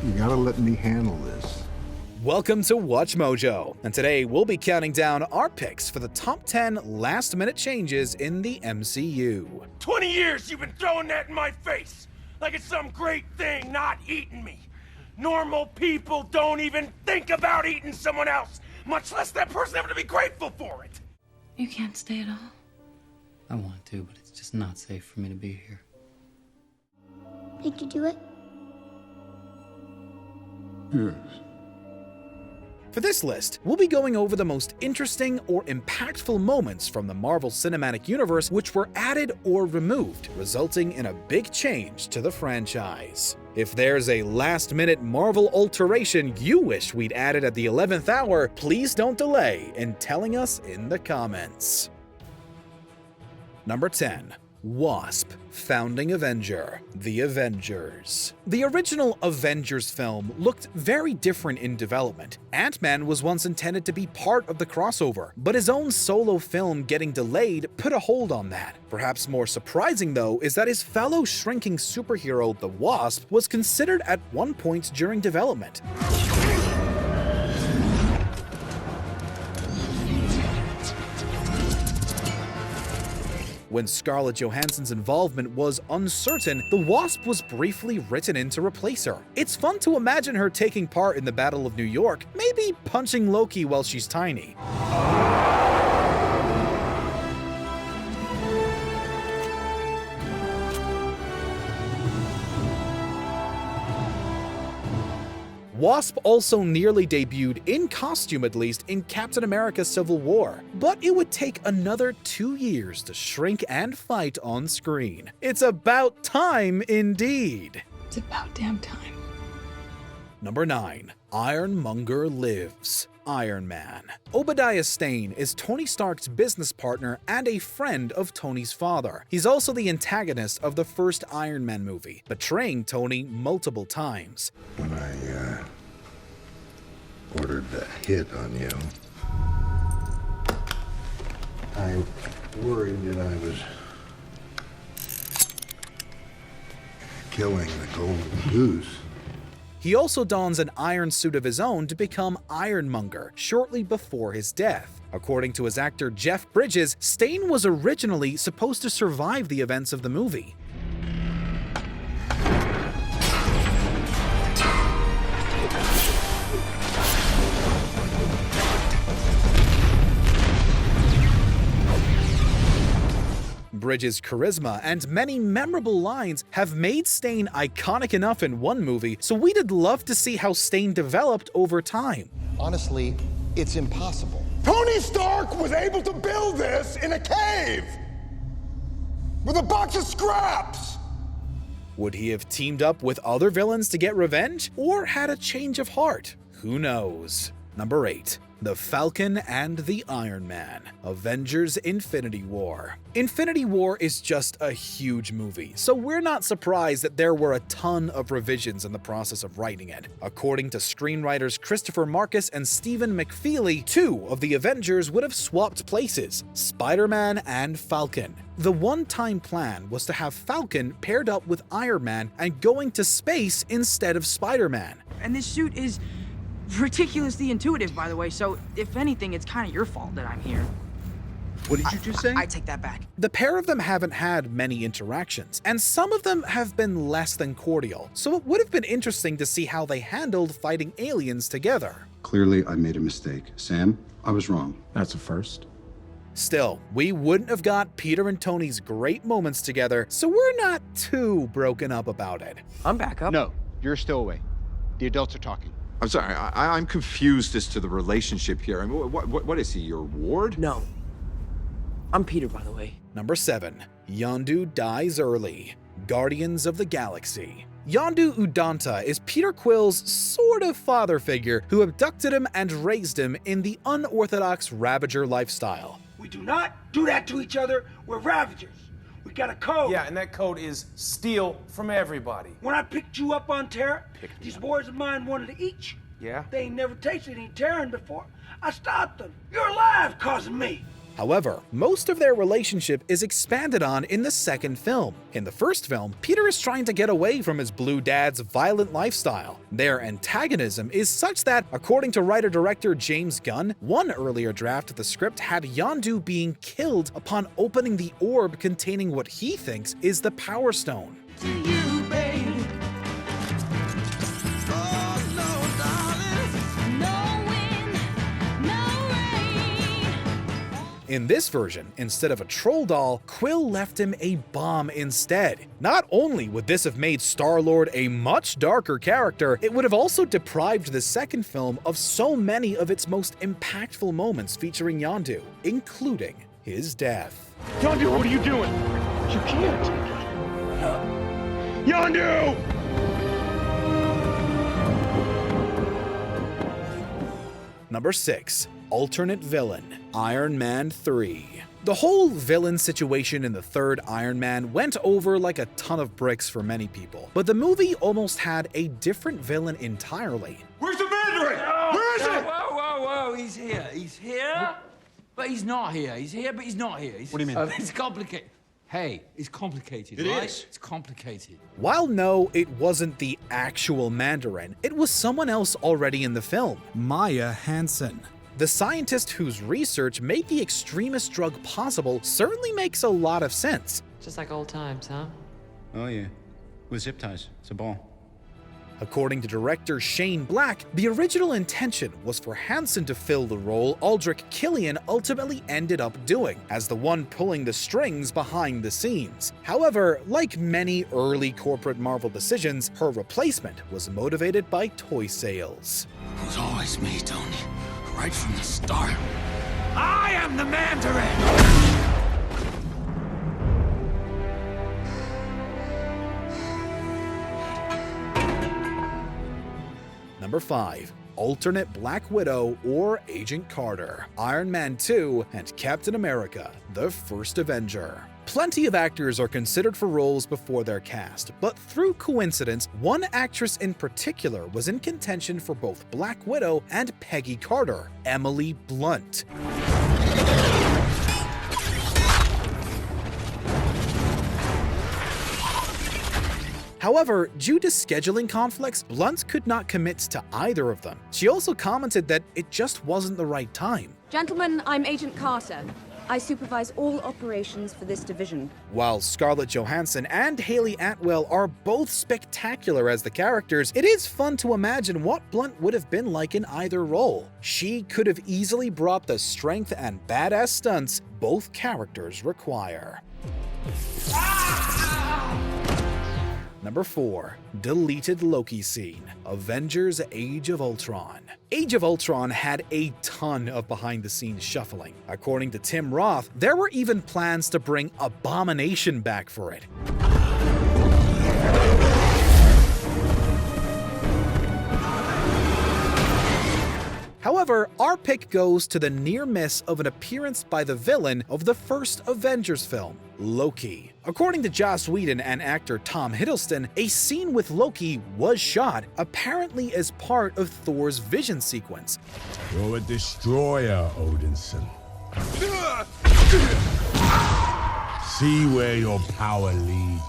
You gotta let me handle this. Welcome to Watch Mojo, and today we'll be counting down our picks for the top 10 last-minute changes in the MCU. 20 years you've been throwing that in my face, like it's some great thing not eating me. Normal people don't even think about eating someone else, much less that person having to be grateful for it. You can't stay at all. I want to, but it's just not safe for me to be here. Did you do it? Yes. For this list, we'll be going over the most interesting or impactful moments from the Marvel Cinematic Universe which were added or removed, resulting in a big change to the franchise. If there's a last-minute Marvel alteration you wish we'd added at the 11th hour, please don't delay in telling us in the comments. Number 10. Wasp, Founding Avenger, The Avengers. The original Avengers film looked very different in development. Ant-Man was once intended to be part of the crossover, but his own solo film getting delayed put a hold on that. Perhaps more surprising though is that his fellow shrinking superhero, the Wasp, was considered at one point during development. When Scarlett Johansson's involvement was uncertain, the Wasp was briefly written in to replace her. It's fun to imagine her taking part in the Battle of New York, maybe punching Loki while she's tiny. Wasp also nearly debuted, in costume at least, in Captain America Civil War, but it would take another 2 years to shrink and fight on screen. It's about time indeed. It's about damn time. Number 9. Ironmonger lives. Iron Man. Obadiah Stane is Tony Stark's business partner and a friend of Tony's father. He's also the antagonist of the first Iron Man movie, betraying Tony multiple times. When I ordered the hit on you, I worried that I was killing the golden goose. He also dons an iron suit of his own to become Ironmonger shortly before his death. According to his actor Jeff Bridges, Stane was originally supposed to survive the events of the movie. Bridges' charisma and many memorable lines have made Stane iconic enough in one movie, so we'd love to see how Stane developed over time. Honestly, it's impossible. Tony Stark was able to build this in a cave with a box of scraps. Would he have teamed up with other villains to get revenge, or had a change of heart? Who knows? Number 8. The Falcon and the Iron Man. Avengers Infinity War. Infinity War is just a huge movie, so we're not surprised that there were a ton of revisions in the process of writing it. According to screenwriters Christopher Marcus and Stephen McFeely, 2 of the Avengers would have swapped places, Spider-Man and Falcon. The one-time plan was to have Falcon paired up with Iron Man and going to space instead of Spider-Man. And this suit is ridiculously intuitive, by the way, so if anything, it's kind of your fault that I'm here. What did you just say? I take that back. The pair of them haven't had many interactions, and some of them have been less than cordial, so it would have been interesting to see how they handled fighting aliens together. Clearly, I made a mistake. Sam, I was wrong. That's a first. Still, we wouldn't have got Peter and Tony's great moments together, so we're not too broken up about it. I'm back up. No, you're still away. The adults are talking. I'm sorry, I'm confused as to the relationship here. I mean, what is he, your ward? No. I'm Peter, by the way. Number 7. Yondu dies early. Guardians of the Galaxy. Yondu Udanta is Peter Quill's sort of father figure who abducted him and raised him in the unorthodox Ravager lifestyle. We do not do that to each other. We're Ravagers. We got a code. Yeah, and that code is steal from everybody. When I picked you up on Terra, these boys of mine wanted to eat you. Yeah? They ain't never tasted any Terran before. I stopped them. You're alive causing me. However, most of their relationship is expanded on in the second film. In the first film, Peter is trying to get away from his blue dad's violent lifestyle. Their antagonism is such that, according to writer-director James Gunn, one earlier draft of the script had Yondu being killed upon opening the orb containing what he thinks is the Power Stone. In this version, instead of a troll doll, Quill left him a bomb instead. Not only would this have made Star-Lord a much darker character, it would have also deprived the second film of so many of its most impactful moments featuring Yondu, including his death. Yondu, what are you doing? You can't. Yondu! Number 6. Alternate villain, Iron Man 3. The whole villain situation in the third Iron Man went over like a ton of bricks for many people, but the movie almost had a different villain entirely. Where's the Mandarin? Where is it? Whoa, he's here. He's here, but he's not here. He's here, but he's not here. What do you mean? It's complicated. Hey, it's complicated, It right? is. It's complicated. While no, it wasn't the actual Mandarin, it was someone else already in the film, Maya Hansen. The scientist whose research made the extremist drug possible certainly makes a lot of sense. Just like old times, huh? Oh, yeah. With zip ties. It's a ball. According to director Shane Black, the original intention was for Hansen to fill the role Aldrich Killian ultimately ended up doing, as the one pulling the strings behind the scenes. However, like many early corporate Marvel decisions, her replacement was motivated by toy sales. It was always me, Tony. Right from the start. I am the Mandarin! Number 5. Alternate Black Widow or Agent Carter, Iron Man 2, and Captain America, the First Avenger. Plenty of actors are considered for roles before they're cast, but through coincidence, one actress in particular was in contention for both Black Widow and Peggy Carter, Emily Blunt. However, due to scheduling conflicts, Blunt could not commit to either of them. She also commented that it just wasn't the right time. Gentlemen, I'm Agent Carter. I supervise all operations for this division. While Scarlett Johansson and Hayley Atwell are both spectacular as the characters, it is fun to imagine what Blunt would have been like in either role. She could have easily brought the strength and badass stunts both characters require. Number 4. Deleted Loki scene, Avengers Age of Ultron. Age of Ultron had a ton of behind-the-scenes shuffling. According to Tim Roth, there were even plans to bring Abomination back for it. However, our pick goes to the near miss of an appearance by the villain of the first Avengers film, Loki. According to Joss Whedon and actor Tom Hiddleston, a scene with Loki was shot, apparently as part of Thor's vision sequence. You're a destroyer, Odinson. See where your power leads.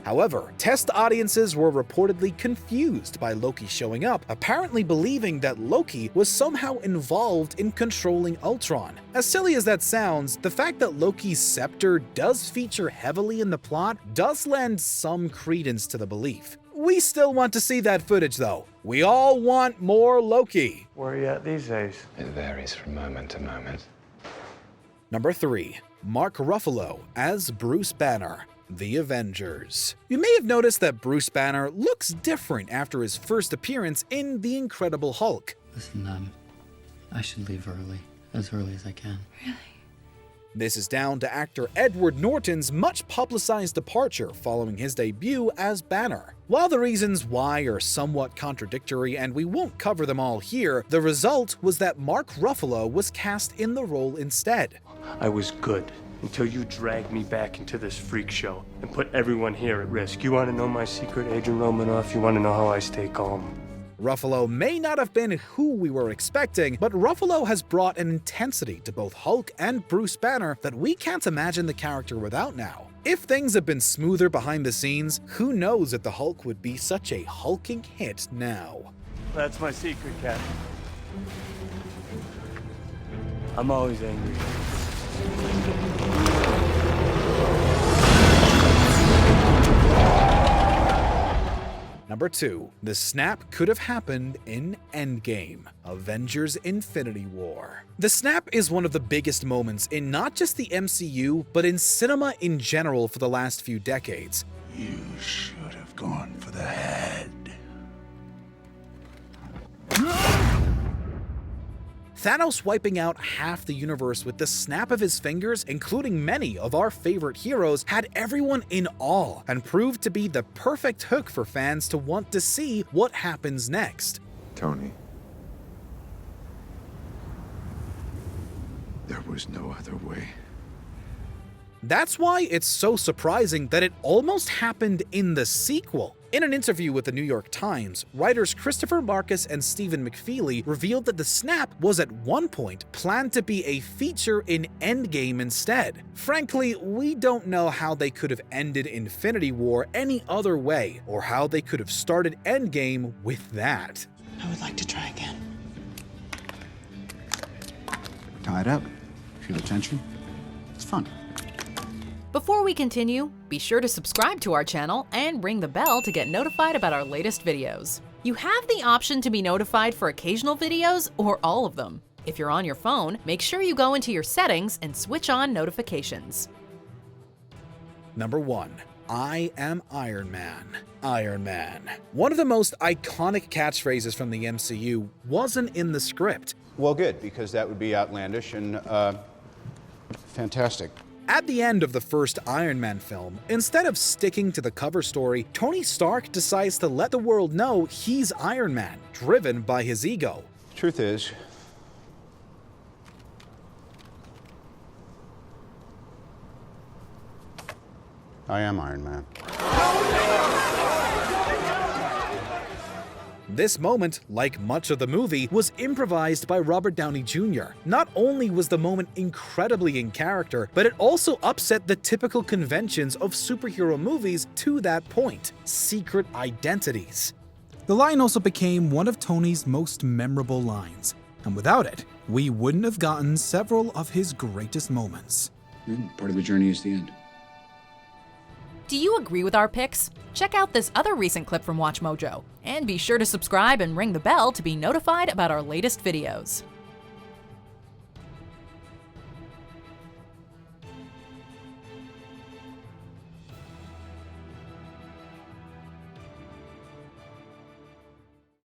However, test audiences were reportedly confused by Loki showing up, apparently believing that Loki was somehow involved in controlling Ultron. As silly as that sounds, the fact that Loki's scepter does feature heavily in the plot does lend some credence to the belief. We still want to see that footage though. We all want more Loki. Where are you at these days? It varies from moment to moment. Number 3. Mark Ruffalo as Bruce Banner, The Avengers. You may have noticed that Bruce Banner looks different after his first appearance in The Incredible Hulk. Listen, I should leave as early as I can. Really? This is down to actor Edward Norton's much publicized departure following his debut as Banner. While the reasons why are somewhat contradictory and we won't cover them all here, the result was that Mark Ruffalo was cast in the role instead. I was good until you dragged me back into this freak show and put everyone here at risk. You want to know my secret, Agent Romanoff? You want to know how I stay calm? Ruffalo may not have been who we were expecting, but Ruffalo has brought an intensity to both Hulk and Bruce Banner that we can't imagine the character without now. If things had been smoother behind the scenes, who knows if the Hulk would be such a hulking hit now. That's my secret, Cap. I'm always angry. Number 2. The snap could have happened in Endgame, Avengers Infinity War. The snap is one of the biggest moments in not just the MCU, but in cinema in general for the last few decades. You should have gone for the head. Thanos wiping out half the universe with the snap of his fingers, including many of our favorite heroes, had everyone in awe and proved to be the perfect hook for fans to want to see what happens next. Tony. There was no other way. That's why it's so surprising that it almost happened in the sequel. In an interview with the New York Times, writers Christopher Marcus and Stephen McFeely revealed that the snap was at one point planned to be a feature in Endgame instead. Frankly, we don't know how they could have ended Infinity War any other way, or how they could have started Endgame with that. I would like to try again. Tie it up. Feel the tension? It's fun. Before we continue, be sure to subscribe to our channel and ring the bell to get notified about our latest videos. You have the option to be notified for occasional videos or all of them. If you're on your phone, make sure you go into your settings and switch on notifications. Number 1. I am Iron Man. Iron Man. One of the most iconic catchphrases from the MCU wasn't in the script. Well, good, because that would be outlandish and, fantastic. At the end of the first Iron Man film, instead of sticking to the cover story, Tony Stark decides to let the world know he's Iron Man, driven by his ego. Truth is, I am Iron Man. This moment, like much of the movie, was improvised by Robert Downey Jr. Not only was the moment incredibly in character, but it also upset the typical conventions of superhero movies to that point: secret identities. The line also became one of Tony's most memorable lines, and without it, we wouldn't have gotten several of his greatest moments. Part of the journey is the end. Do you agree with our picks? Check out this other recent clip from WatchMojo, and be sure to subscribe and ring the bell to be notified about our latest videos.